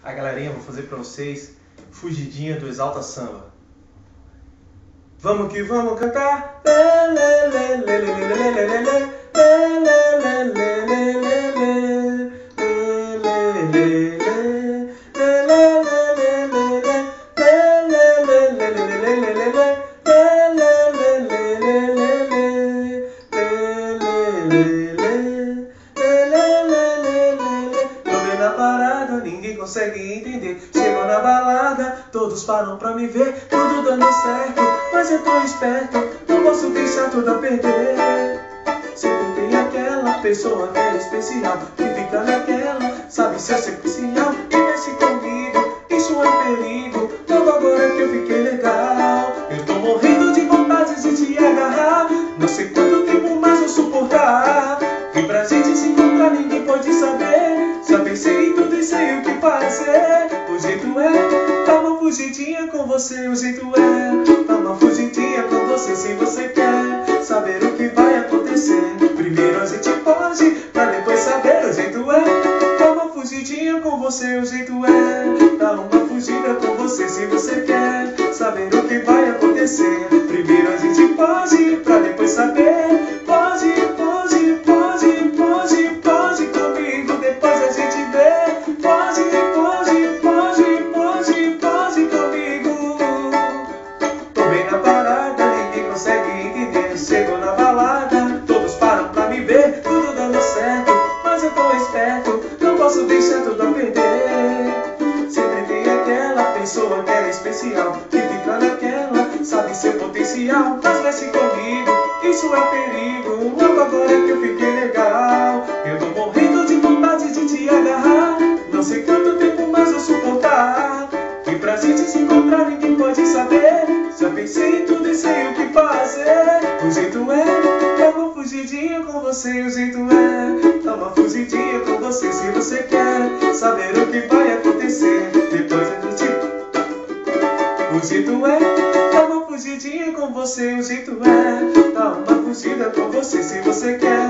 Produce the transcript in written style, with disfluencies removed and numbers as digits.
A galerinha, vou fazer pra vocês Fugidinha do Exalta Samba. Vamos que vamos cantar. Na parada, ninguém consegue entender. Chegou na balada, todos param pra me ver. Tudo dando certo, mas eu tô esperto. Não posso deixar tudo a perder. Sempre tem aquela pessoa que é especial, que fica naquela, sabe ser especial. E mexe comigo, isso é perigo. Logo agora que eu fiquei legal, eu tô morrendo de vontade de te agarrar. Não sei quanto tempo mais eu suportar. E pra gente se encontrar ninguém pode saber. Já pensei em tudo e sei o que fazer. O jeito é dar uma fugidinha com você. O jeito é dar uma fugidinha com você. Se você quer saber o que vai acontecer, primeiro a gente pode, pra depois saber. O jeito é dar uma fugidinha com você. O jeito é dar uma fugida com você. Se você quer saber o que vai acontecer, primeiro a gente pode, pra depois saber. Pode, pode, pode, pode, pode comigo, depois a gente vê. Pode, pode, pode, pode, pode comigo. Tô bem na parada, ninguém consegue entender. Chegou na balada, todos param pra me ver. Tudo dando certo, mas eu tô esperto. Não posso deixar tudo a perder. Sempre tem aquela pessoa que é especial, que fica naquela, sabe seu potencial. Mas mexe comigo, isso é perigo. Logo agora que eu fiquei legal, eu tô morrendo de vontade de te agarrar. Não sei quanto tempo mais eu suportar. E pra gente se encontrar ninguém pode saber. Já pensei em tudo e sei o que fazer. O jeito é dar uma fugidinha com você. O jeito é dar uma fugidinha com você. Se você quer saber o que vai acontecer, depois a gente... O jeito é dar uma fugidinha com você. O jeito é dar uma fugida com você. Se você quer